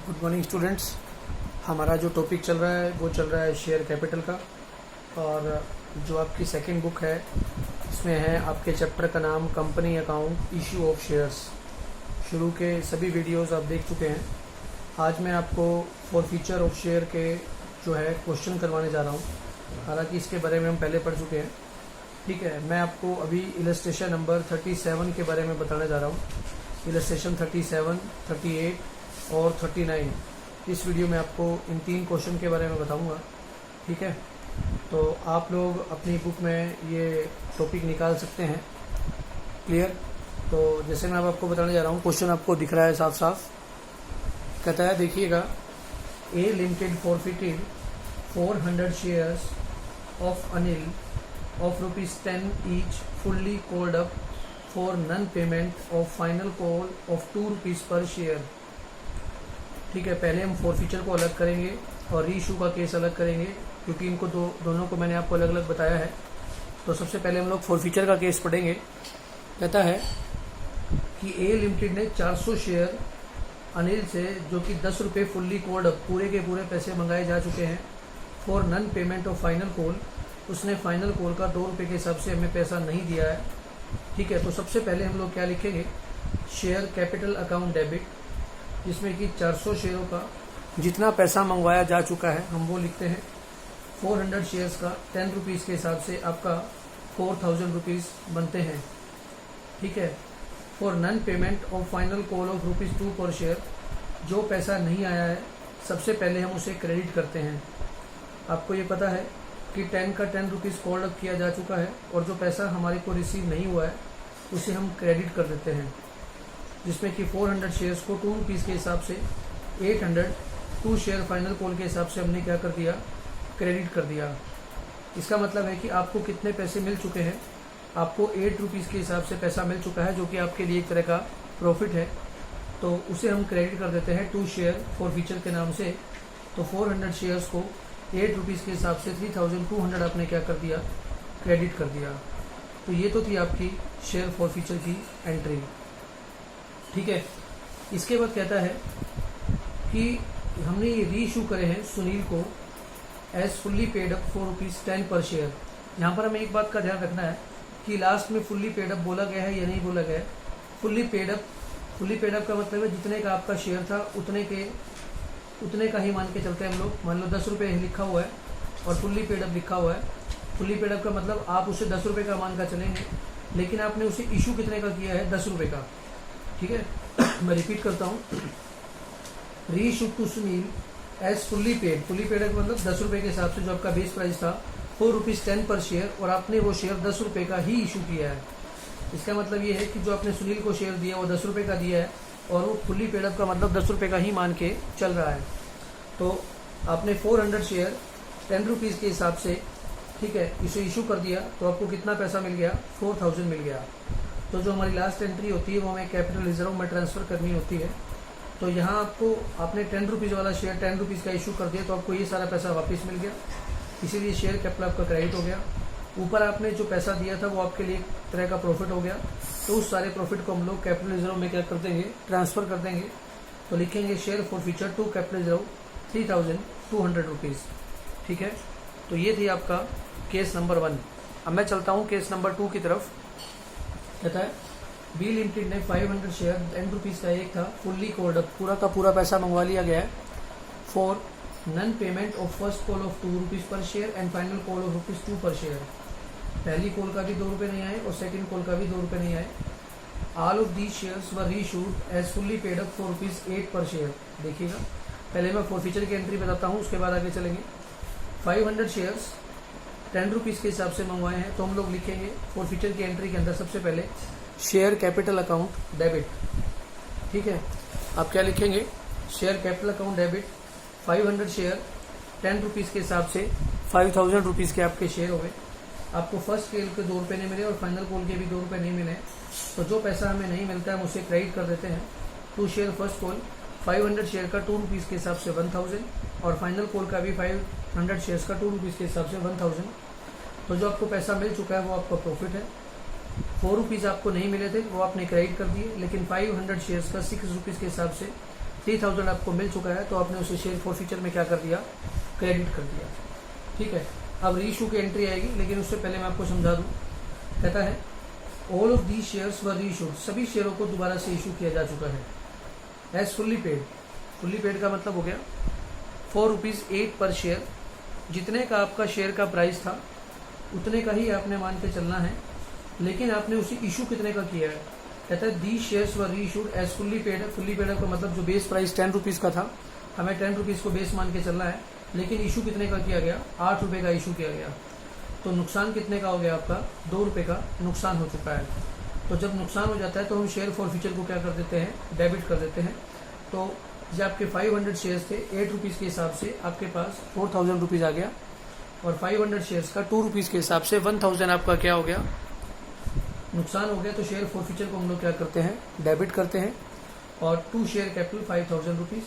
Good morning students. हमारा जो topic चल रहा है वो चल रहा है शेयर कैपिटल का। और जो आपकी सेकंड बुक है इसमें है आपके चैप्टर का नाम company account issue of shares. शुरू के सभी वीडियोस आप देख चुके हैं। आज मैं आपको फॉरफीचर ऑफ शेयर के जो है क्वेश्चन करवाने जा रहा हूँ। हालांकि इसके बारे में हम पहले पढ़ चुके हैं। ठीक है, मैं आपको अभी इलस्ट्रेशन नंबर 37 के बारे में बताने जा रहा हूँ। इलस्ट्रेशन 37, 38 और 39 इस वीडियो में आपको इन 3 क्वेश्चन के बारे में बताऊंगा। ठीक है, तो आप लोग अपनी बुक में ये टॉपिक निकाल सकते हैं। क्लियर? तो जैसे मैं अब आपको बताने जा रहा हूँ, क्वेश्चन आपको दिख रहा है साफ साफ। कहता है, देखिएगा, A limited forfeited 400 shares of Anil of ₹10 each fully called up for non-payment of final call of ₹2 per share। ठीक है, पहले हम फॉरफीचर को अलग करेंगे और रीइशू का केस अलग करेंगे, क्योंकि इनको दोनों को मैंने आपको अलग अलग बताया है। तो सबसे पहले हम लोग फॉरफीचर का केस पढ़ेंगे। कहता है कि ए लिमिटेड ने 400 शेयर अनिल से, जो कि ₹10 फुल्ली कॉल्ड अप, पूरे के पूरे पैसे मंगाए जा चुके हैं, for non payment of final call, उसने फाइनल कॉल का ₹2 के हिसाब से हमें पैसा नहीं दिया है। ठीक है, तो सबसे पहले हम लोग क्या लिखेंगे, शेयर कैपिटल अकाउंट डेबिट, जिसमें कि 400 शेयरों का जितना पैसा मंगवाया जा चुका है हम वो लिखते हैं। 400 शेयर्स का ₹10 के हिसाब से आपका ₹4000 बनते हैं। ठीक है, for non payment of final call of ₹2 per share, जो पैसा नहीं आया है सबसे पहले हम उसे क्रेडिट करते हैं। आपको ये पता है कि 10 का ₹10 कॉल अप किया जा चुका है, और जो पैसा हमारे को रिसीव नहीं हुआ है उसे हम क्रेडिट कर देते हैं, जिसमें कि 400 शेयर्स को ₹2 के हिसाब से 802 शेयर फाइनल कॉल के हिसाब से हमने क्या कर दिया, क्रेडिट कर दिया। इसका मतलब है कि आपको कितने पैसे मिल चुके हैं, आपको ₹8 के हिसाब से पैसा मिल चुका है, जो कि आपके लिए एक तरह का प्रॉफिट है। तो उसे हम क्रेडिट कर देते हैं 2 शेयर फॉरफीचर के नाम से। तो 400 शेयर्स को ₹8 के हिसाब से 3200 आपने क्या कर दिया, क्रेडिट कर दिया। तो ये तो थी आपकी शेयर फॉरफीचर की एंट्री। ठीक है, इसके बाद कहता है कि हमने ये रीइशू करे हैं सुनील को as fully paid up for ₹10 per share. यहाँ पर हमें एक बात का ध्यान रखना है कि लास्ट में फुल्ली पेड अप बोला गया है या नहीं बोला गया है। फुल्ली पेड अप का मतलब है जितने का आपका शेयर था उतने का ही मान के चलते हैं हम लोग। मान लो ₹10 लिखा हुआ है और फुल्ली पेड अप लिखा हुआ है। फुल्ली पेड अप का मतलब आप उसे ₹10 का मान का चलेंगे, लेकिन आपने उसे इशू कितने का किया है, ₹10 का। ठीक है, मैं रिपीट करता हूँ, reissue to Sunil as fully paid का मतलब ₹10 के हिसाब से जो आपका बेस प्राइस था ₹10 पर शेयर, और आपने वो शेयर ₹10 का ही इशू किया है। इसका मतलब ये है कि जो आपने सुनील को शेयर दिया वो ₹10 का दिया है, और वो फुल्ली पेड अप का मतलब ₹10 का ही मान के चल रहा है। तो आपने 400 शेयर ₹10 के हिसाब से, ठीक है, इसे इशू कर दिया, तो आपको कितना पैसा मिल गया, 4000 मिल गया। तो जो हमारी लास्ट एंट्री होती है वो हमें कैपिटल रिजर्व में ट्रांसफर करनी होती है। तो यहाँ आपने ₹10 वाला शेयर ₹10 का इशू कर दिया, तो आपको ये सारा पैसा वापस मिल गया, इसीलिए शेयर कैपिटल आपका क्रेडिट हो गया। ऊपर आपने जो पैसा दिया था वो आपके लिए एक तरह का प्रॉफिट हो गया। तो उस सारे प्रॉफिट को हम लोग कैपिटल रिजर्व में क्या कर देंगे, ट्रांसफर कर देंगे। तो लिखेंगे share forfeiture to capital reserve ₹3200। ठीक है, तो ये थी आपका केस नंबर 1। अब मैं चलता हूँ केस नंबर 2 की तरफ। कहता है, बी लिमिटेड ने 500 शेयर ₹10 का एक था, फुल्ली कॉल्ड अप, पूरा का पूरा पैसा मंगवा लिया गया है, for non payment of first call of ₹2 per share and final call of ₹2 per share. पहली कॉल का भी ₹2 नहीं आए और सेकंड कॉल का भी ₹2 नहीं आए। All of these shares were reissued as fully paid up for ₹8 per share. देखिएगा, पहले मैं फॉरफीचर की एंट्री बताता हूँ, उसके बाद आगे चलेंगे। 500 शेयर्स ₹10 के हिसाब से मंगवाए हैं, तो हम लोग लिखेंगे फॉरफीचर की एंट्री के अंदर सबसे पहले शेयर कैपिटल अकाउंट डेबिट। ठीक है, आप क्या लिखेंगे, share capital account debit. 500 share ₹10 के हिसाब से ₹5000 के आपके शेयर हो गए। आपको फर्स्ट कॉल के ₹2 नहीं मिले और फाइनल कॉल के भी ₹2 नहीं मिले, तो जो पैसा हमें नहीं मिलता है हम उसे क्रेडिट कर देते हैं। 2 शेयर फर्स्ट कॉल, 500 शेयर का ₹2 के हिसाब से 1000, और फाइनल कॉल का भी 500 शेयर्स का ₹2 के हिसाब से 1000। तो जो आपको पैसा मिल चुका है वो आपका प्रॉफिट है। ₹4 आपको नहीं मिले थे, वो आपने क्रेडिट कर दिए, लेकिन 500 शेयर्स का ₹6 के हिसाब से 3000 आपको मिल चुका है, तो आपने उसे शेयर फॉरफीचर में क्या कर दिया, क्रेडिट कर दिया। ठीक है, अब रीइशू की एंट्री आएगी, लेकिन उससे पहले मैं आपको समझा दूँ। कहता है all of the shares were reissued, सभी शेयरों को दोबारा से इशू किया जा चुका है। As fully paid, fully paid का मतलब हो गया ₹4.8 पर शेयर, जितने का आपका शेयर का प्राइस था उतने का ही आपने मान के चलना है, लेकिन आपने उसी इशू कितने का किया है। कहता है the shares were reissued as fully paid है। फुल्ली पेड का मतलब जो बेस प्राइस ₹10 का था, हमें ₹10 को बेस मान के चलना है, लेकिन इशू कितने का किया गया, ₹8 का इशू किया गया। तो नुकसान कितने का हो गया, आपका ₹2 का नुकसान हो चुका है। तो जब नुकसान हो जाता है तो हम शेयर फॉरफीचर को क्या कर देते हैं, डेबिट कर देते हैं। तो जब आपके 500 शेयर्स थे ₹8 के हिसाब से आपके पास ₹4000 आ गया, और 500 शेयर्स का ₹2 के हिसाब से 1000 आपका क्या हो गया, नुकसान हो गया। तो शेयर फॉरफीचर को हम लोग क्या करते हैं, डेबिट करते हैं। और टू शेयर कैपिटल ₹5000।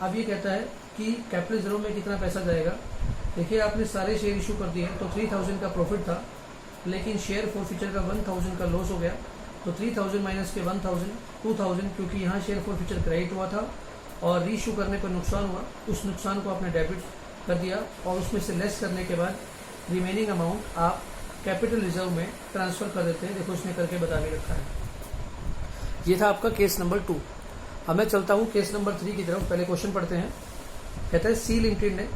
अब ये कहता है कि कैपिटल रिजर्व में कितना पैसा जाएगा। देखिए, आपने सारे शेयर इशू कर दिए तो 3000 का प्रॉफिट था, लेकिन शेयर फॉरफीचर का 1000 का लॉस हो गया। तो 3000 माइनस के 1000 2000, क्योंकि यहाँ शेयर फॉरफीचर क्रेडिट हुआ था और रीइशू करने पर नुकसान हुआ, उस नुकसान को आपने डेबिट कर दिया, और उसमें से लेस करने के बाद रिमेनिंग अमाउंट आप कैपिटल रिजर्व में ट्रांसफर कर देते हैं। देखो, इसने करके बता के रखा है। ये था आपका केस नंबर 2। अब मैं चलता हूँ केस नंबर 3 की तरफ। पहले क्वेश्चन पढ़ते हैं। कहता है सी लिमिटेड ने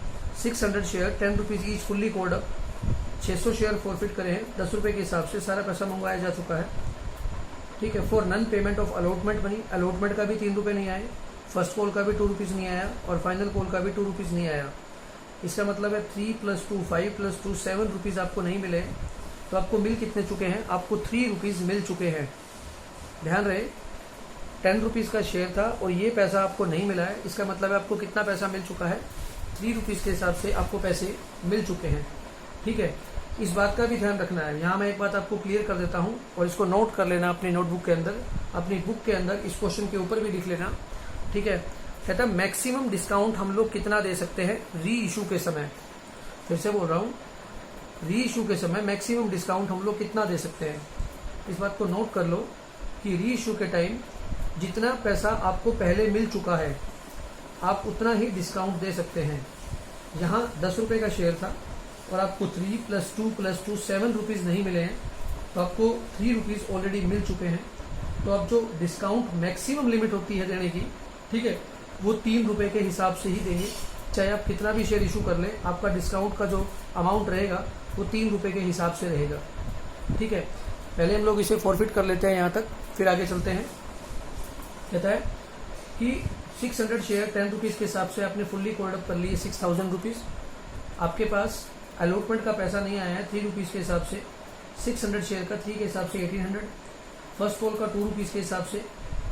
600 share ₹10 each fully cold up 600 share forfeit करे हैं ₹10 के हिसाब से। सारा पैसा मंगवाया जा चुका है। ठीक है, for non payment of allotment money, allotment का भी ₹3 नहीं आए, फर्स्ट कॉल का भी ₹2 नहीं आया, और फाइनल कॉल का भी ₹2 नहीं आया। इसका मतलब है 3 + 2 5 + 2 ₹7 आपको नहीं मिले। तो आपको मिल कितने चुके हैं, आपको ₹3 मिल चुके हैं। ध्यान रहे, ₹10 का शेयर था और ये पैसा आपको नहीं मिला है। इसका मतलब है आपको कितना पैसा मिल चुका है, ₹3 के हिसाब से आपको पैसे मिल चुके हैं। ठीक है, इस बात का भी ध्यान रखना है। यहाँ मैं एक बात आपको क्लियर कर देता हूँ, और इसको नोट कर लेना अपनी नोटबुक के अंदर, अपनी बुक के अंदर, इस क्वेश्चन के ऊपर भी लिख लेना। ठीक है, कहता है मैक्सिमम डिस्काउंट हम लोग कितना दे सकते हैं री इशू के समय। फिर से बोल रहा हूँ, री इशू के समय मैक्सिमम डिस्काउंट हम लोग कितना दे सकते हैं। इस बात को नोट कर लो कि री इशू के टाइम जितना पैसा आपको पहले मिल चुका है, आप उतना ही डिस्काउंट दे सकते हैं। यहाँ ₹10 का शेयर था और आपको 3 + 2 + 2 ₹7 नहीं मिले हैं, तो आपको ₹3 ऑलरेडी मिल चुके हैं। तो अब जो डिस्काउंट मैक्सिमम लिमिट होती है देने की, ठीक है, वो ₹3 के हिसाब से ही देंगे। चाहे आप कितना भी शेयर इशू कर ले, आपका डिस्काउंट का जो अमाउंट रहेगा वो ₹3 के हिसाब से रहेगा। ठीक है, पहले हम लोग इसे फॉरफिट कर लेते हैं यहाँ तक, फिर आगे चलते हैं। कहता है कि 600 शेयर ₹10 के हिसाब से आपने फुल्ली कोल्ड अप कर लिए ₹6000। आपके पास अलॉटमेंट का पैसा नहीं आया है ₹3 के हिसाब से। 600 शेयर का 3 के हिसाब से 1800, फर्स्ट कॉल का ₹2 के हिसाब से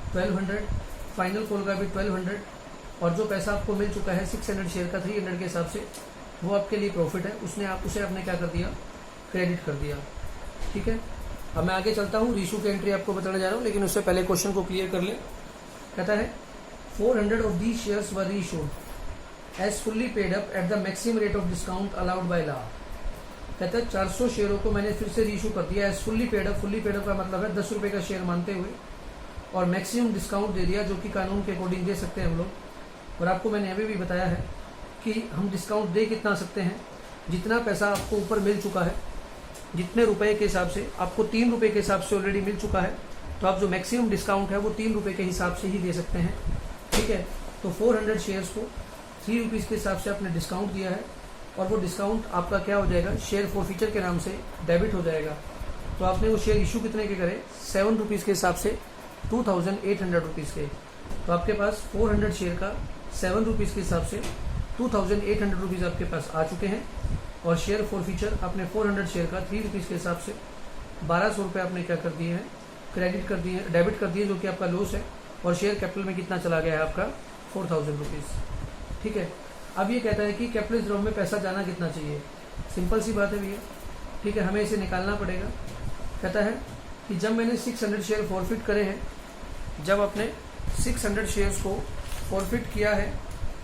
1200, फाइनल कॉल का भी 1200, और जो पैसा आपको मिल चुका है 600 शेयर का 300 के हिसाब से, वो आपके लिए प्रॉफिट है। उसे आपने क्या कर दिया, क्रेडिट कर दिया। ठीक है, अब मैं आगे चलता हूँ, रीइशू की एंट्री आपको बताने जा रहा हूँ, लेकिन उससे पहले क्वेश्चन को क्लियर कर ले। कहता है 400 of these shares were reissued as fully paid up at the maximum rate of discount allowed by law. कहता है 400 शेयरों को मैंने फिर से रीइशू कर दिया as fully paid up. Fully paid up का मतलब है ₹10 का शेयर मानते हुए, और मैक्सिमम डिस्काउंट दे दिया, जो कि कानून के अकॉर्डिंग दे सकते हैं हम लोग। और आपको मैंने अभी भी बताया है कि हम डिस्काउंट दे कितना सकते हैं, जितना पैसा आपको ऊपर मिल चुका है, जितने रुपए के हिसाब से, आपको ₹3 के हिसाब से ऑलरेडी मिल चुका है, तो आप जो मैक्सिमम डिस्काउंट है वो ₹3 के हिसाब से ही दे सकते हैं। ठीक है, तो 400 शेयर्स को ₹3 के हिसाब से आपने डिस्काउंट दिया है, और वो डिस्काउंट आपका क्या हो जाएगा, शेयर फॉरफीचर के नाम से डेबिट हो जाएगा। तो आपने वो शेयर इशू कितने के करे, ₹7 के हिसाब से, ₹2800 के। तो आपके पास 400 शेयर का ₹7 के हिसाब से ₹2800 आपके पास आ चुके हैं, और शेयर फॉरफीचर आपने 400 शेयर का ₹3 के हिसाब से ₹1200 आपने क्या कर दिए हैं, क्रेडिट कर दिए, डेबिट कर दिए, जो कि आपका लॉस है। और शेयर कैपिटल में कितना चला गया है आपका, ₹4000। ठीक है, अब ये कहता है कि कैपिटल रिजर्व में पैसा जाना कितना चाहिए। सिंपल सी बात है भैया। ठीक है, हमें इसे निकालना पड़ेगा। कहता है कि जब मैंने 600 शेयर फॉरफिट करे हैं, जब आपने 600 शेयर्स को फॉरफिट किया है,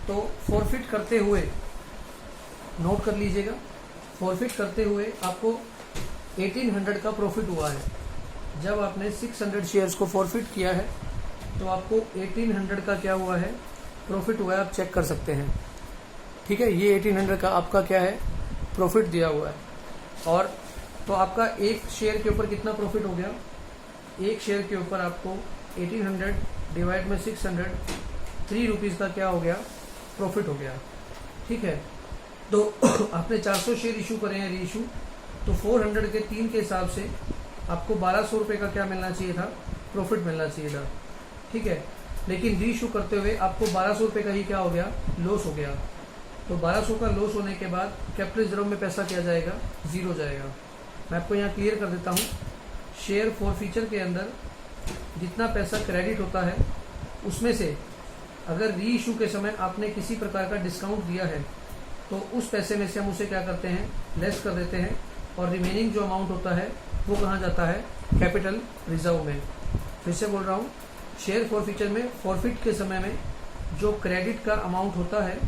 तो फॉरफिट करते हुए, नोट कर लीजिएगा, फॉरफिट करते हुए आपको 1800 का प्रॉफिट हुआ है। जब आपने 600 शेयर्स को फॉरफिट किया है, तो आपको 1800 का क्या हुआ है, प्रॉफिट हुआ है, आप चेक कर सकते हैं। ठीक है, ये 1800 का आपका क्या है, प्रॉफिट दिया हुआ है। और तो आपका एक शेयर के ऊपर कितना प्रॉफिट हो गया, एक शेयर के ऊपर आपको 1800 डिवाइड में 600, 3 रुपीज़ का क्या हो गया, प्रॉफिट हो गया। ठीक है, तो आपने 400 शेयर इशू करे हैं, री इशू, तो 400 के 3 के हिसाब से आपको 1200 रुपये का क्या मिलना चाहिए था, प्रॉफिट मिलना चाहिए था। ठीक है, लेकिन री इशू करते हुए आपको 1200 रुपये का ही क्या हो गया, लॉस हो गया। तो 1200 का लॉस होने के बाद कैपिटल रिजर्व में पैसा क्या जाएगा, जीरो जाएगा। मैं आपको यहाँ क्लियर कर देता हूँ। शेयर फॉरफीचर के अंदर जितना पैसा क्रेडिट होता है उसमें से अगर री इशू के समय आपने किसी प्रकार का डिस्काउंट दिया है तो उस पैसे में से हम उसे क्या करते हैं, लेस कर देते हैं, और रिमेनिंग जो अमाउंट होता है वो कहाँ जाता है, कैपिटल रिजर्व में। फिर से बोल रहा हूँ, शेयर फॉरफीचर में फॉरफिट के समय में जो क्रेडिट का अमाउंट होता है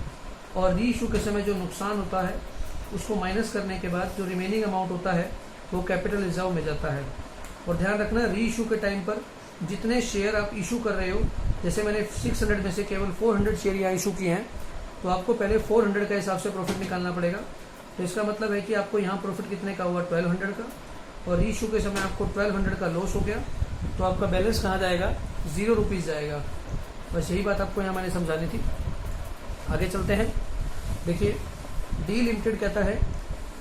और री इशू के समय जो नुकसान होता है उसको माइनस करने के बाद जो रिमेनिंग अमाउंट होता है वो कैपिटल रिजर्व में जाता है। और ध्यान रखना, री इशू के टाइम पर जितने शेयर आप इशू कर रहे हो, जैसे मैंने 600 में से केवल 400 शेयर यहाँ इशू किए हैं, तो आपको पहले 400 का हिसाब से प्रॉफिट निकालना पड़ेगा। तो इसका मतलब है कि आपको यहाँ प्रॉफिट कितने का हुआ, 1200 का, और री इशू के समय आपको 1200 का लॉस हो गया, तो आपका बैलेंस कहाँ जाएगा, 0 रुपीज़ जाएगा। बस यही बात आपको यहाँ मैंने समझानी थी। आगे चलते हैं। देखिए, डी लिमिटेड कहता है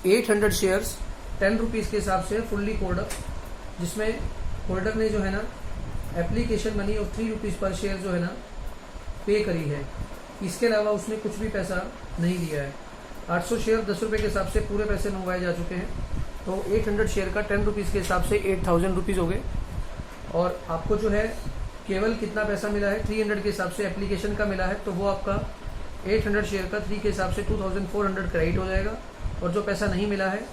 800 शेयर्स 10 रुपीज़ के हिसाब से फुल्ली कोल्ड अप, जिसमें होल्डर ने जो है ना एप्लीकेशन मनी और 3 रुपीज़ पर शेयर जो है ना पे करी है। इसके अलावा उसने कुछ भी पैसा नहीं दिया है। 800 शेयर 10 रुपये के हिसाब से पूरे पैसे मंगवाए जा चुके हैं, तो 800 शेयर का 10 रुपीज़ के हिसाब से 8000 रुपीज़ हो गए। और आपको जो है केवल कितना पैसा मिला है, 300 के हिसाब से एप्लीकेशन का मिला है, तो वो आपका 800 शेयर का 3 के हिसाब से 2400 क्रेडिट हो जाएगा। और जो पैसा नहीं मिला है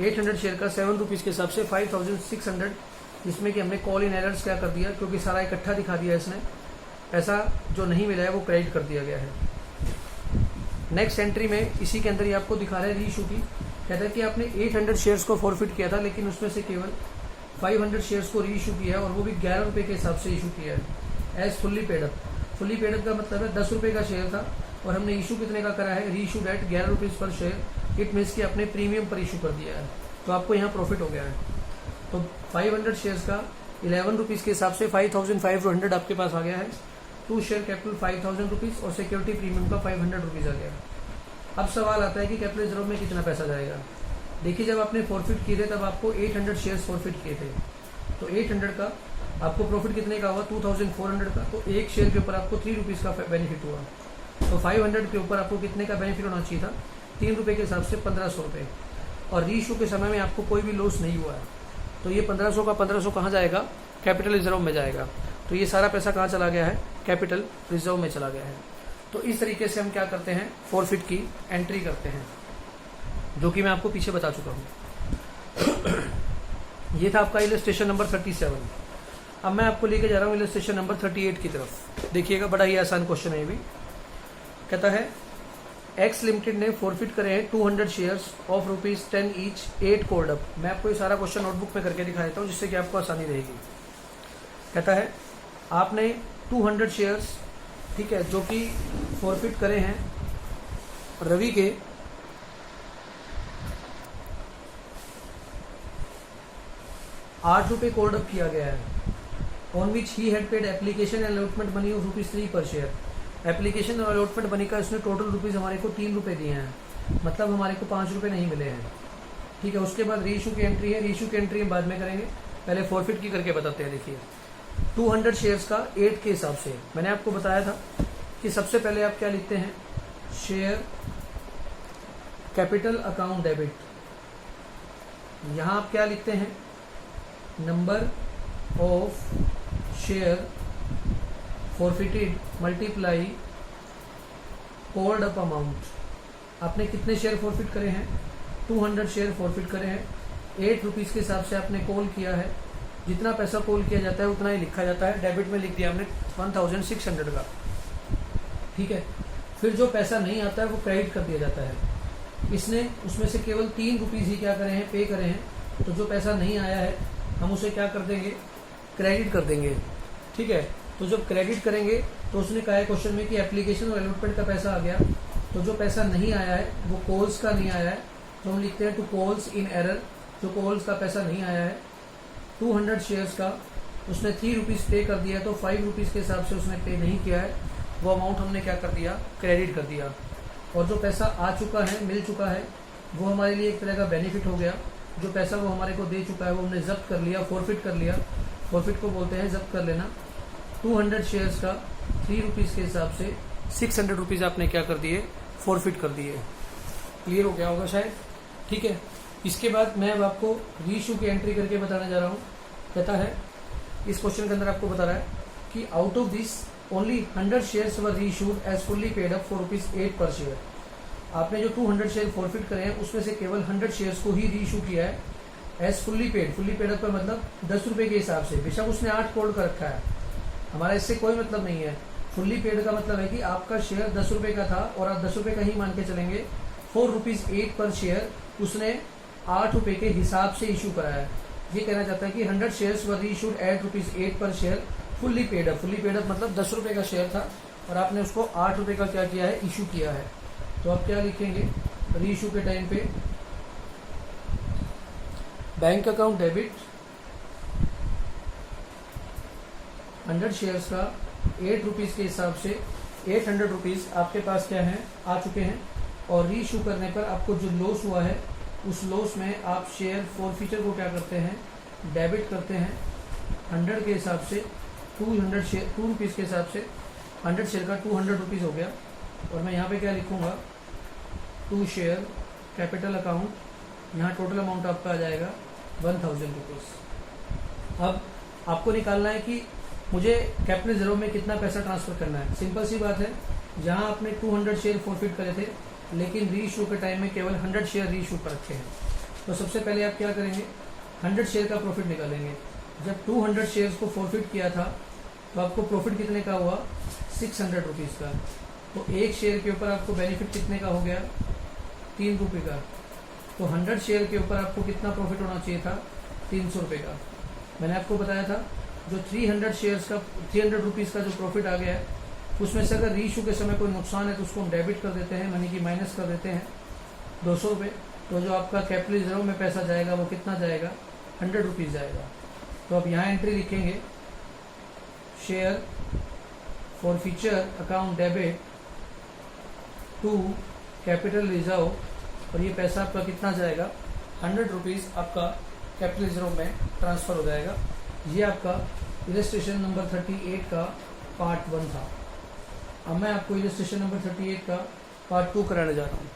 800 शेयर का 7 रुपीज़ के हिसाब से 5600, जिसमें कि हमने कॉल इन एरर्स क्या कर दिया, क्योंकि सारा इकट्ठा दिखा दिया इसने, पैसा जो नहीं मिला है वो क्रेडिट कर दिया गया है। नेक्स्ट एंट्री में इसी के अंदर ही आपको दिखा रहा है री इशू की। कहता है कि आपने 800 शेयर्स को फॉरफिट किया था, लेकिन उसमें से केवल 500 शेयर्स को री इशू किया है, और वो भी 11 रुपये के हिसाब से इशू किया है as fully paid up. Fully paid up का मतलब है 10 रुपये का शेयर था और हमने इशू कितने का करा है, री इशू डेट 11 रुपीज़ पर शेयर। इट मीन्स कि आपने प्रीमियम पर इशू कर दिया है, तो आपको यहाँ प्रॉफिट हो गया है। तो 500 शेयर्स का 11 रुपीज़ के हिसाब से 5500 आपके पास आ गया है। 2 शेयर कैपिटल 5000 रुपीज़ और सिक्योरिटी प्रीमियम का 500 रुपीज़ आ गया। अब सवाल आता है कि कैपिटल रिजर्व में कितना पैसा जाएगा। देखिए, जब आपने फॉरफिट किए थे तब आपको 800 शेयर्स फॉरफिट किए थे, तो 800 का आपको प्रॉफिट कितने का हुआ, 2400 का। तो एक शेयर के ऊपर आपको 3 रुपीज़ का बेनिफिट हुआ। तो 500 के ऊपर आपको कितने का बेनिफिट होना चाहिए था, 3 रुपये के हिसाब से 1500 रुपये। और री इशू के समय में आपको कोई भी लॉस नहीं हुआ है, तो ये 1500 का 1500 कहाँ जाएगा, कैपिटल रिजर्व में जाएगा। तो ये सारा पैसा कहाँ चला गया है, कैपिटल रिजर्व में चला गया है। तो इस तरीके से हम क्या करते हैं, फॉरफिट की एंट्री करते हैं, जो कि मैं आपको पीछे बता चुका हूँ। ये था आपका इलस्ट्रेशन नंबर 37। अब मैं आपको लेके जा रहा हूँ इलस्ट्रेशन नंबर 38 की तरफ। देखिएगा, बड़ा ही आसान क्वेश्चन है ये भी। कहता है एक्स लिमिटेड ने फॉरफिट करे हैं 200 shares of ₹10 each 8 cold up. मैं आपको ये सारा क्वेश्चन नोटबुक में करके दिखा देता हूँ, जिससे कि आपको आसानी रहेगी। कहता है आपने 200 शेयर्स, ठीक है, जो कि फॉरफिट करे हैं रवि के 8 रुपये कोल्ड अप किया गया है, on which he had paid application and allotment money of ₹3 per share. Application और अलॉटमेंट मनी का इसने टोटल रुपीज़ हमारे को 3 रुपये दिए हैं, मतलब हमारे को 5 रुपये नहीं मिले हैं। ठीक है, उसके बाद री इशू की एंट्री है, री इशू की एंट्री हम बाद में करेंगे, पहले फॉरफिट की करके बताते हैं। देखिए, 200 शेयर्स का 8 के हिसाब से मैंने आपको बताया था कि सबसे पहले आप क्या लिखते हैं, शेयर कैपिटल अकाउंट डेबिट। यहाँ आप क्या लिखते हैं, number of share forfeited multiply cold up amount. आपने कितने शेयर फॉरफिट करे हैं, 200 शेयर फॉरफिट करे हैं। 8 रुपीज़ के हिसाब से आपने कॉल किया है, जितना पैसा कॉल किया जाता है उतना ही लिखा जाता है। डेबिट में लिख दिया हमने 1600 का, ठीक है। फिर जो पैसा नहीं आता है वो क्रेडिट कर दिया जाता है। इसने उसमें से केवल 3 रुपीज़ ही क्या करे हैं, पे करे हैं, तो जो पैसा नहीं आया है हम उसे क्या कर देंगे, क्रेडिट कर देंगे। ठीक है, तो जब क्रेडिट करेंगे तो उसने कहा है क्वेश्चन में कि एप्लीकेशन और अलॉटमेंट का पैसा आ गया, तो जो पैसा नहीं आया है वो कॉल्स का नहीं आया है, तो हम लिखते हैं टू कॉल्स इन एरर, जो कॉल्स का पैसा नहीं आया है। 200 शेयर्स का उसने 3 रुपीज़ पे कर दिया, तो 5 रुपीज़ के हिसाब से उसने पे नहीं किया है, वो अमाउंट हमने क्या कर दिया, क्रेडिट कर दिया। और जो पैसा आ चुका है, मिल चुका है, वो हमारे लिए एक तरह का बेनिफिट हो गया। जो पैसा वो हमारे को दे चुका है वो हमने जब्त कर लिया, फॉरफिट कर लिया। फॉरफिट को बोलते हैं जब्त कर लेना। 200 शेयर्स का 3 रुपीज़ के हिसाब से 600 रुपीज़ आपने क्या कर दिए, फॉरफिट कर दिए। क्लियर हो गया होगा शायद, ठीक है। इसके बाद मैं अब आपको रीइशू की एंट्री करके बताने जा रहा हूँ। कहता है इस क्वेश्चन के अंदर आपको बता रहा है कि out of this only 100 shares were reissued as fully paid up for ₹8 per share. आपने जो 200 शेयर फॉरफिट करे हैं उसमें से केवल 100 शेयर्स को ही रीइशू किया है एज फुल्ली पेड अप का मतलब 10 रुपये के हिसाब से। बेशक उसने 8 करोड़ का रखा है, हमारा इससे कोई मतलब नहीं है। फुल्ली पेड का मतलब है कि आपका शेयर 10 रुपये का था और आप 10 रुपये का ही मान के चलेंगे। ₹4 पर शेयर उसने 8 रुपये के हिसाब से इशू कराया है। ये कहना चाहता है कि 100 shares were reissued eight ₹8 per share fully paid up मतलब 10 रुपये का शेयर था और आपने उसको 8 रुपये का क्या किया है, इशू किया है। तो आप क्या लिखेंगे, रीइशू के टाइम पे बैंक अकाउंट डेबिट 100 शेयर्स का 8 रुपीज़ के हिसाब से 800 रुपीज़ आपके पास क्या है, आ चुके हैं। और रीइशू करने पर आपको जो लॉस हुआ है उस लॉस में आप शेयर फॉरफीचर को क्या करते हैं, डेबिट करते हैं। 100 के हिसाब से 2 रुपीज़ के हिसाब से 100 शेयर का 200 रुपीज़ हो गया। और मैं यहाँ पे क्या लिखूँगा, 2 शेयर कैपिटल अकाउंट, यहाँ टोटल अमाउंट आपका आ जाएगा 1000 रुपीज़। अब आपको निकालना है कि मुझे कैपिटल रिजर्व में कितना पैसा ट्रांसफ़र करना है। सिंपल सी बात है, जहाँ आपने 200 शेयर फॉरफिट करे थे लेकिन रीइशू के टाइम में केवल 100 शेयर रीइशू पर रखे हैं, तो सबसे पहले आप क्या करेंगे, 100 शेयर का प्रॉफिट निकालेंगे। जब 200 शेयर्स को फॉरफिट किया था तो आपको प्रॉफिट कितने का हुआ, 600 रुपीज़ का। तो एक शेयर के ऊपर आपको बेनिफिट कितने का हो गया, 3 रुपये का। तो 100 शेयर के ऊपर आपको कितना प्रॉफिट होना चाहिए था, 300 रुपये का। मैंने आपको बताया था जो 300 रुपीज़ का जो प्रॉफिट आ गया है उसमें से अगर रीइशू के समय कोई नुकसान है तो उसको हम डेबिट कर देते हैं, यानी कि माइनस कर देते हैं 200 रुपये। तो जो आपका कैपिटल रिजर्व में पैसा जाएगा वो कितना जाएगा, 100 रुपीज़ जाएगा। तो आप यहाँ एंट्री लिखेंगे, share forfeiture account debit to capital reserve, और ये पैसा आपका कितना जाएगा, 100 रुपीज़ आपका कैपिटल रिजर्व में ट्रांसफ़र हो जाएगा। ये आपका इलस्ट्रेशन नंबर 38 का पार्ट 1 था। अब मैं आपको इलस्ट्रेशन नंबर 38 का पार्ट 2 कराने जा रहा हूँ।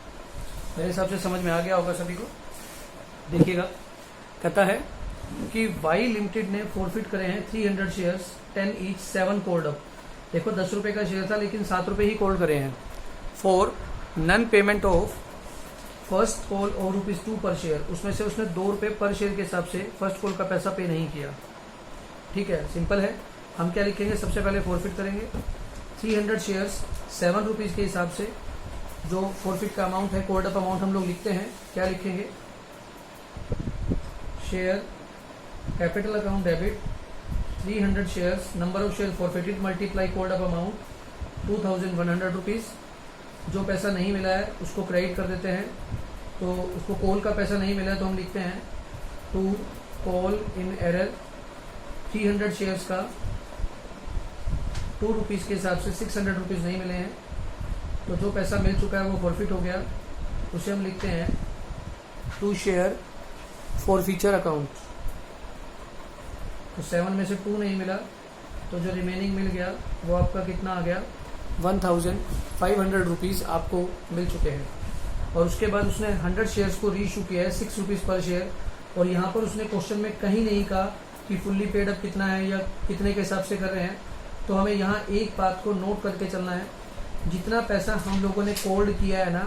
मेरे हिसाब से समझ में आ गया होगा सभी को। देखिएगा, कहता है कि वाई लिमिटेड ने फॉरफिट करे हैं 300 शेयर्स 10 ईच 7 कॉल्ड अप। देखो 10 रुपये का शेयर था लेकिन 7 रुपये ही कॉल्ड करे हैं। For non payment of first call और ₹2 पर शेयर, उसमें से उसने 2 रुपये पर शेयर के हिसाब से फर्स्ट कॉल का पैसा पे नहीं किया। ठीक है, सिंपल है। हम क्या लिखेंगे, सबसे पहले फॉरफिट करेंगे 300 शेयर्स 7 रुपीज़ के हिसाब से जो फॉरफिट का अमाउंट है, कॉल्ड अप अमाउंट हम लोग लिखते हैं। क्या लिखेंगे, share capital account debit 300 shares number of share forfeited multiply called up amount 2100 rupees. जो पैसा नहीं मिला है उसको क्रेडिट कर देते हैं। तो उसको कॉल का पैसा नहीं मिला है तो हम लिखते हैं to call in arrear 300 shares का 2 रुपीज़ के हिसाब से 600 रुपीज़ नहीं मिले हैं, तो जो पैसा मिल चुका है वो फॉरफिट हो गया, उसे हम लिखते हैं टू शेयर फॉरफीचर अकाउंट। तो 7 में से 2 नहीं मिला तो जो रिमेनिंग मिल गया वो आपका कितना आ गया, 1500 रुपीज़ आपको मिल चुके हैं। और उसके बाद उसने 100 शेयर्स को रीइशू किया है 6 रुपीज़ पर शेयर। और यहाँ पर उसने क्वेश्चन में कहीं नहीं कहा कि फुल्ली पेड अप कितना है या कितने के हिसाब से कर रहे हैं। तो हमें यहाँ एक बात को नोट करके चलना है, जितना पैसा हम लोगों ने कॉल्ड किया है ना,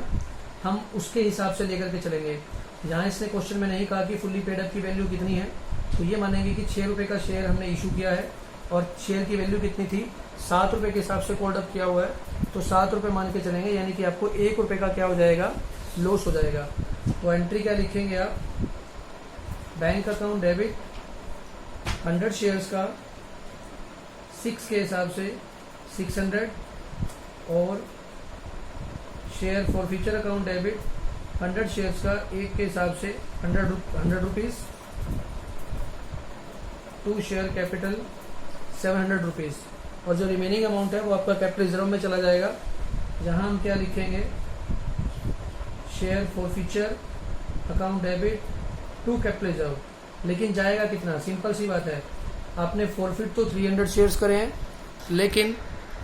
हम उसके हिसाब से लेकर के चलेंगे। जहाँ इसने क्वेश्चन में नहीं कहा कि फुल्ली पेड अप की वैल्यू कितनी है, तो ये मानेंगे कि 6 रुपये का शेयर हमने इशू किया है और शेयर की वैल्यू कितनी थी, 7 रुपये के हिसाब से कॉल्ड अप किया हुआ है, तो 7 रुपये मान के चलेंगे, यानी कि आपको 1 रुपये का क्या हो जाएगा, लॉस हो जाएगा। तो एंट्री क्या लिखेंगे आप, बैंक अकाउंट डेबिट 100 शेयर्स का 6 के हिसाब से 600 और share forfeiture account debit 100 shares का एक के हिसाब से 100 rupees, to share capital 700 rupees, और जो रिमेनिंग अमाउंट है वो आपका कैपिटल रिजर्व में चला जाएगा, जहां हम क्या लिखेंगे, share forfeiture account debit to capital reserve. लेकिन जाएगा कितना, सिंपल सी बात है, आपने फॉरफिट तो 300 शेयर्स करे हैं, लेकिन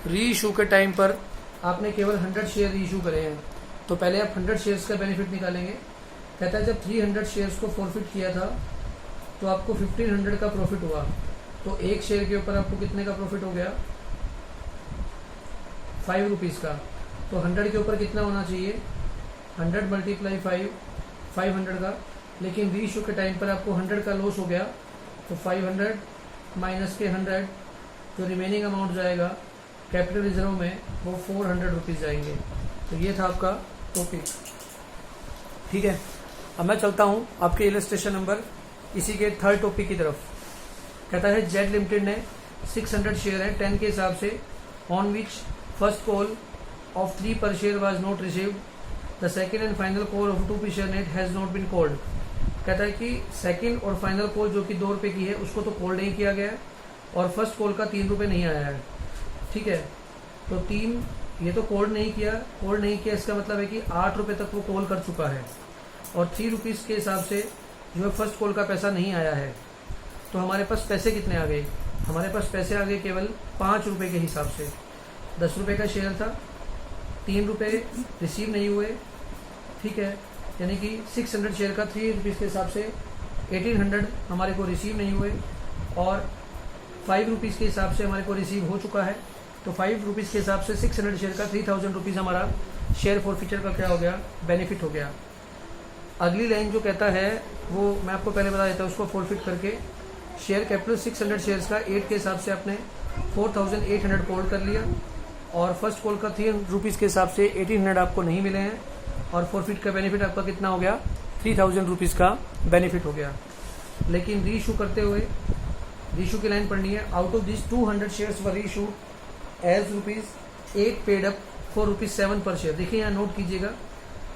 री इशू के टाइम पर आपने केवल 100 शेयर री इशू करे हैं, तो पहले आप 100 शेयर्स का बेनिफिट निकालेंगे। कहता है जब 300 शेयर्स को फॉरफिट किया था तो आपको 1500 का प्रॉफिट हुआ, तो एक शेयर के ऊपर आपको कितने का प्रॉफिट हो गया, 5 रुपीज़ का। तो 100 के ऊपर कितना होना चाहिए, 100 × 5 500 का, लेकिन री इशू के टाइम पर आपको 100 का लॉस हो गया, तो 500 माइनस के 100, जो रिमेनिंग अमाउंट जाएगा कैपिटल रिजर्व में वो 400 रुपीज़ जाएंगे। तो ये था आपका टॉपिक। ठीक है, अब मैं चलता हूँ आपके इलस्ट्रेशन नंबर इसी के थर्ड टॉपिक की तरफ। कहता है जेड लिमिटेड ने 600 शेयर है 10 के हिसाब से, on which first call of 3 per share was not received, the second and final call of 2 per share net has not been called. कहता है कि सेकेंड और फाइनल कॉल जो कि 2 रुपये की है उसको तो कॉल नहीं किया गया है, और फर्स्ट कॉल का 3 रुपये नहीं आया है। ठीक है, तो 3 ये तो कॉल नहीं किया, इसका मतलब है कि 8 रुपये तक वो कॉल कर चुका है, और 3 रुपीज़ के हिसाब से जो है फर्स्ट कॉल का पैसा नहीं आया है। तो हमारे पास पैसे कितने आ गए, हमारे पास पैसे आ गए केवल 5 रुपये के हिसाब से। 10 रुपये का शेयर था, 3 रुपये रिसीव नहीं हुए। ठीक है, यानी कि 600 शेयर का 3 रुपीज़ के हिसाब से 1800 हमारे को रिसीव नहीं हुए, और 5 रुपीज़ के हिसाब से हमारे को रिसीव हो चुका है। तो 5 रुपीज़ के हिसाब से 600 शेयर का 3000 रुपीज़ हमारा शेयर फॉर फ्यूचर का क्या हो गया, बेनिफिट हो गया। अगली लाइन जो कहता है वो मैं आपको पहले बता देता हूँ, उसको फॉरफिट करके शेयर कैपिटल 600 शेयर्स का 8 के हिसाब से आपने 4800 कॉल कर लिया, और फर्स्ट कॉल का 3 रुपीज़ के हिसाब से 1800 आपको नहीं मिले हैं, और फॉरफिट का बेनिफिट आपका कितना हो गया, 3000 रुपीज़ का बेनिफिट हो गया। लेकिन री इशू करते हुए री इशू की लाइन पढ़नी है, out of this 200 shares were issue as ₹8 paid up for ₹7 per share. देखिए यहाँ नोट कीजिएगा,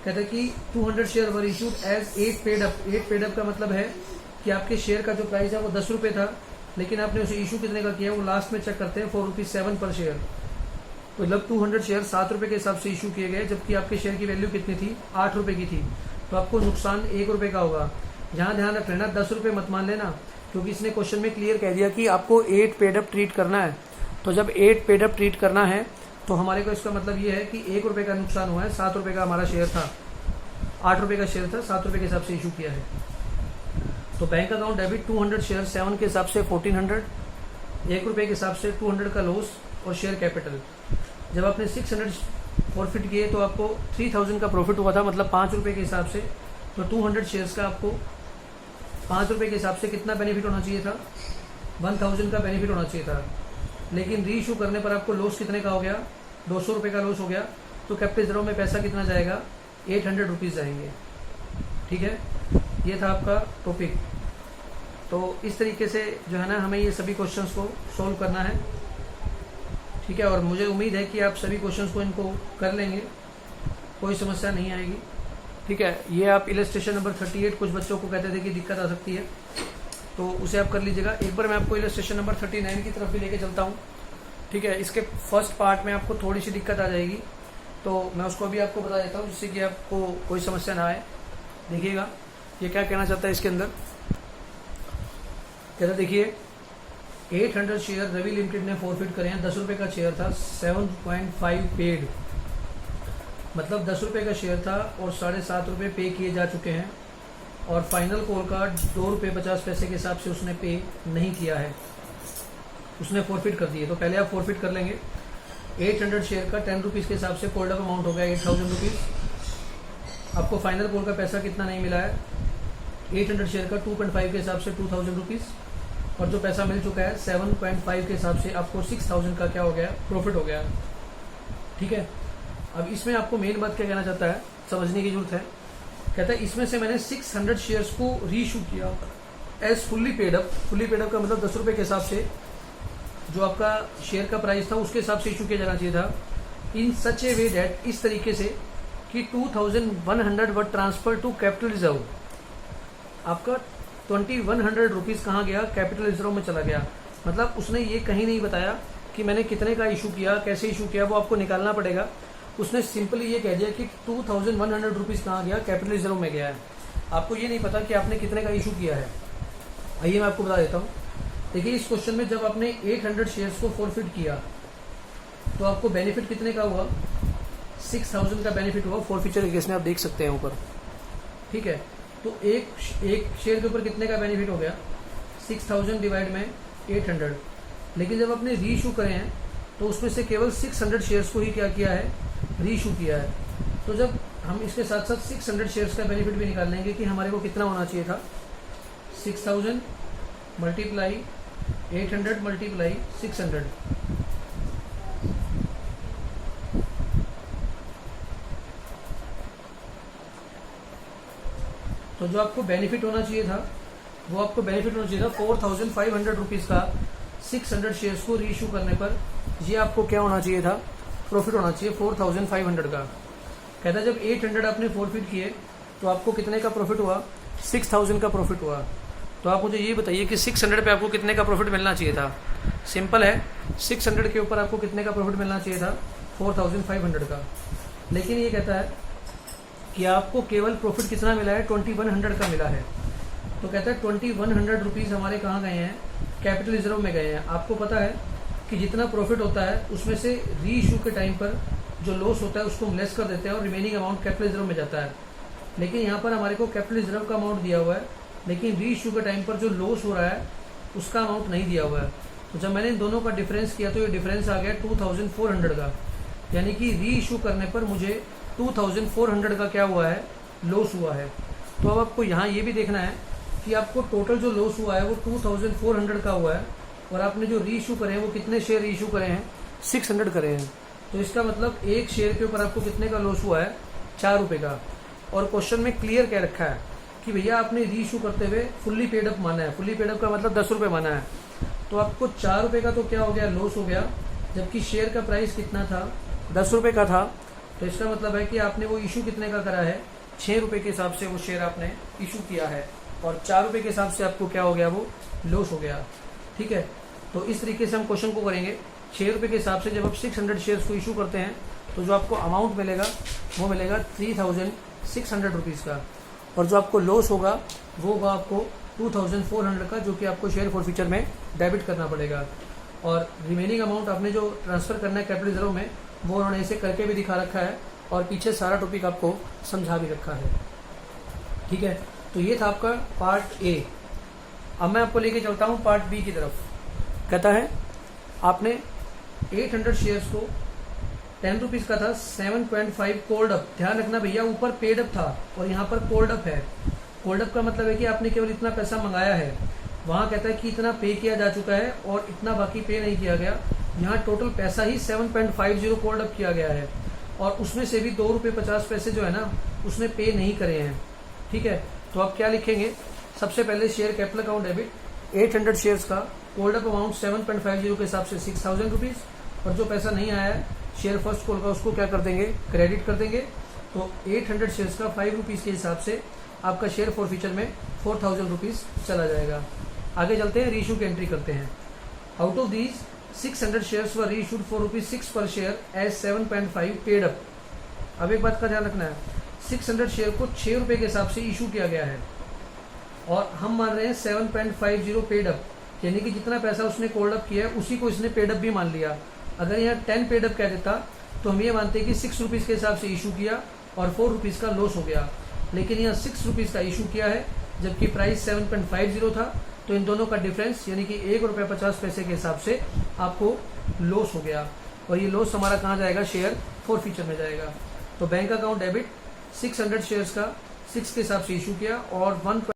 कहता है कि 200 share were issued as 8 paid up. 8 paid up का मतलब है कि आपके शेयर का जो प्राइस है वो 10 रुपये था, लेकिन आपने उसे इशू कितने का किया वो लास्ट में चेक करते हैं, ₹7 पर शेयर। तो मतलब 200 शेयर 7 रुपये के हिसाब से इशू किए गए, जबकि आपके शेयर की वैल्यू कितनी थी, 8 रुपये की थी। तो आपको नुकसान 1 रुपये का होगा। जहाँ ध्यान रख लेना, 10 रुपये मत मान लेना, क्योंकि इसने क्वेश्चन में क्लियर कह दिया कि आपको 8 पेड अप ट्रीट करना है। तो जब 8 पेड अप ट्रीट करना है तो हमारे को इसका मतलब ये है कि 1 रुपये का नुकसान हुआ है। 7 रुपये का हमारा शेयर था, 8 रुपये का शेयर था, 7 रुपये के हिसाब से इशू किया है। तो बैंक अकाउंट डेबिट 200 शेयर 7 के हिसाब से 1400, 1 रुपये के हिसाब से 200 का लॉस, और शेयर कैपिटल जब आपने 600 फॉरफिट किए तो आपको 3000 का प्रॉफिट हुआ था, मतलब 5 रुपये के हिसाब से। तो 200 शेयर्स का आपको 5 रुपये के हिसाब से कितना बेनिफिट होना चाहिए था, 1000 का बेनिफिट होना चाहिए था। लेकिन री इशू करने पर आपको लॉस कितने का हो गया, 200 रुपये का लॉस हो गया। तो कैपिटल रिजर्व में पैसा कितना जाएगा, 800 रुपीज़ जाएंगे। ठीक है, ये था आपका टॉपिक। तो इस तरीके से जो है ना हमें ये सभी क्वेश्चंस को सॉल्व करना है। ठीक है, और मुझे उम्मीद है कि आप सभी क्वेश्चंस को इनको कर लेंगे, कोई समस्या नहीं आएगी। ठीक है, ये आप इलस्ट्रेशन नंबर 38, कुछ बच्चों को कहते थे कि दिक्कत आ सकती है, तो उसे आप कर लीजिएगा। एक बार मैं आपको इलस्ट्रेशन नंबर 39 की तरफ भी लेके चलता हूँ। ठीक है, इसके फर्स्ट पार्ट में आपको थोड़ी सी दिक्कत आ जाएगी, तो मैं उसको भी आपको बता देता हूँ, जिससे कि आपको कोई समस्या ना आए। देखिएगा ये क्या कहना चाहता है इसके अंदर। कहता देखिए 800 शेयर रवि लिमिटेड ने फॉरफिट करे हैं, 10 रुपये का शेयर था, 7.5 पेड, मतलब 10 रुपये का शेयर था और 7.5 रुपये पे किए जा चुके हैं, और फाइनल कॉल का 2 रुपये 50 पैसे के हिसाब से उसने पे नहीं किया है, उसने फॉरफिट कर दिए। तो पहले आप फॉरफिट कर लेंगे। 800 शेयर का 10 रुपीज़ के हिसाब से कॉल्ड अप अमाउंट हो गया 8000 रुपीज़। आपको फाइनल कॉल का पैसा कितना नहीं मिला है, 800 शेयर का 2.5 के हिसाब से 2000 रुपीज़, और जो पैसा मिल चुका है 7.5 के हिसाब से आपको 6000 का क्या हो गया, प्रॉफिट हो गया। ठीक है, अब इसमें आपको मेन बात क्या कहना चाहता है, समझने की जरूरत है। कहता है इसमें से मैंने 600 शेयर्स को री इशू किया as fully paid up. Fully paid up का मतलब 10 रुपये के हिसाब से जो आपका शेयर का प्राइस था उसके हिसाब से इशू किया जाना चाहिए था। इन सच ए वे दैट, इस तरीके से कि 2100 वर ट्रांसफर टू कैपिटल रिजर्व। आपका 2100 रुपीज़ कहाँ गया? कैपिटल रिजर्व में चला गया। मतलब उसने ये कहीं नहीं बताया कि मैंने कितने का इशू किया, कैसे इशू किया, वो आपको निकालना पड़ेगा। उसने सिंपली ये कह दिया कि 2100 रुपीज़ कहाँ गया? कैपिटल रिजर्व में गया है। आपको ये नहीं पता कि आपने कितने का इशू किया है। आइए मैं आपको बता देता हूँ। देखिए इस क्वेश्चन में जब आपने 800 शेयर्स को फॉरफिट किया तो आपको बेनिफिट कितने का हुआ? 6000 का बेनिफिट हुआ फॉरफिचर के केस में, आप देख सकते हैं ऊपर। ठीक है, तो एक शेयर के ऊपर कितने का बेनिफिट हो गया? 6000 डिवाइड में 800। लेकिन जब आपने री इशू करे हैं तो उसमें से केवल 600 शेयर्स को ही क्या किया है? री इशू किया है। तो जब हम इसके साथ साथ 600 शेयर्स का बेनिफिट भी निकाल लेंगे कि हमारे को कितना होना चाहिए था। 6000 मल्टीप्लाई 800 मल्टीप्लाई 600, तो जो आपको बेनिफिट होना चाहिए था वो आपको बेनिफिट होना चाहिए था 4500 रुपीज़ का 600 शेयर्स को री इशू करने पर। ये आपको क्या होना चाहिए था? प्रॉफिट होना चाहिए 4500 का। कहता है जब 800 आपने फॉरफिट किए तो आपको कितने का प्रॉफिट हुआ? 6000 का प्रॉफिट हुआ। तो आप मुझे ये बताइए कि 600 पे आपको कितने का प्रॉफिट मिलना चाहिए था? सिंपल है, 600 के ऊपर आपको कितने का प्रॉफिट मिलना चाहिए था? 4500 का। लेकिन ये कहता है कि आपको केवल प्रॉफिट कितना मिला है? 2100 का मिला है। तो कहता है 2100 रुपीज़ हमारे कहाँ गए हैं? कैपिटल रिजर्व में गए हैं। आपको पता है कि जितना प्रॉफिट होता है उसमें से री इशू के टाइम पर जो लॉस होता है उसको हम लेस कर देते हैं और रिमेनिंग अमाउंट कैपिटल रिजर्व में जाता है। लेकिन यहाँ पर हमारे को कैपिटल रिजर्व का अमाउंट दिया हुआ है, लेकिन री इशू के टाइम पर जो लॉस हो रहा है उसका अमाउंट नहीं दिया हुआ है। तो जब मैंने इन दोनों का डिफरेंस किया तो ये डिफरेंस आ गया 2400 का। यानी कि री इशू करने पर मुझे 2400 का क्या हुआ है? लॉस हुआ है। तो अब आपको यहाँ ये भी देखना है कि आपको टोटल जो लॉस हुआ है वो 2400 का हुआ है और आपने जो री इशू करे हैं वो कितने शेयर री इशू करे हैं? 600 करे हैं। तो इसका मतलब एक शेयर के ऊपर आपको कितने का लॉस हुआ है? 4 रुपये का। और क्वेश्चन में क्लियर कह रखा है कि भैया आपने री इशू करते हुए फुल्ली पेड अप माना है। फुल्ली पेड अप का मतलब 10 रुपये माना है। तो आपको 4 रुपये का तो क्या हो गया? लॉस हो गया, जबकि शेयर का प्राइस कितना था? 10 रुपये का था। तो इसका मतलब है कि आपने वो इशू कितने का करा है? 6 रुपये के हिसाब से वो शेयर आपने इशू किया है और 4 रुपये के हिसाब से आपको क्या हो गया? वो लॉस हो गया। ठीक है, तो इस तरीके से हम क्वेश्चन को करेंगे। 6 रुपये के हिसाब से जब आप 600 शेयर्स को इशू करते हैं तो जो आपको अमाउंट मिलेगा वो मिलेगा 3600 रुपीज़ का, और जो आपको लॉस होगा वो होगा आपको 2400 का, जो कि आपको शेयर फॉरफिचर में डेबिट करना पड़ेगा। और रिमेनिंग अमाउंट आपने जो ट्रांसफ़र करना है कैपिटल रिजर्व में वो उन्होंने इसे करके भी दिखा रखा है और पीछे सारा टॉपिक आपको समझा भी रखा है। ठीक है, तो ये था आपका पार्ट ए। अब मैं आपको लेके चलता हूँ पार्ट बी की तरफ। कहता है आपने 800 शेयर्स को 10 रुपीज़ का था, 7.5 कोल्ड अप। ध्यान रखना भैया, ऊपर पेड अप था और यहाँ पर कोल्ड अप है। कोल्ड अप का मतलब है कि आपने केवल इतना पैसा मंगाया है। वहाँ कहता है कि इतना पे किया जा चुका है और इतना बाकी पे नहीं किया गया। यहाँ टोटल पैसा ही 7.50 कोल्ड अप किया गया है और उसमें से भी 2 रुपये 50 पैसे जो है ना उसने पे नहीं करे हैं। ठीक है, तो आप क्या लिखेंगे? सबसे पहले share capital account debit 800 shares का कोल्ड अप अमाउंट 7.50 के हिसाब से 6000 रुपीज़, और जो पैसा नहीं आया है शेयर फर्स्ट कॉल का उसको क्या कर देंगे? क्रेडिट कर देंगे। तो 800 शेयर्स का 5 रुपीज़ के हिसाब से आपका शेयर फॉरफिचर में 4000 रुपीज़ चला जाएगा। आगे चलते हैं, रीइशू की एंट्री करते हैं। Out of these 600 shares were reissued for ₹6 per share as 7.5 paid up. अब एक बात का ध्यान रखना है, 600 शेयर को 6 रुपये के हिसाब से इशू किया गया है और हम मान रहे हैं 7.50 पेड अप, यानी कि जितना पैसा उसने कोल्ड अप किया है उसी को इसने पेड अप भी मान लिया। अगर यहाँ 10 पेड अप कह देता तो हम ये मानते हैं कि 6 रुपीज़ के हिसाब से इशू किया और 4 रुपीज़ का लॉस हो गया। लेकिन यहाँ 6 रुपीज़ का इशू किया है जबकि प्राइस 7.50 था, तो इन दोनों का डिफरेंस यानी कि 1 रुपये 50 पैसे के हिसाब से आपको लॉस हो गया और ये लॉस हमारा कहाँ जाएगा? शेयर फॉरफिचर में जाएगा। तो बैंक अकाउंट डेबिट 600 शेयर्स का 6 के हिसाब से इशू किया और 1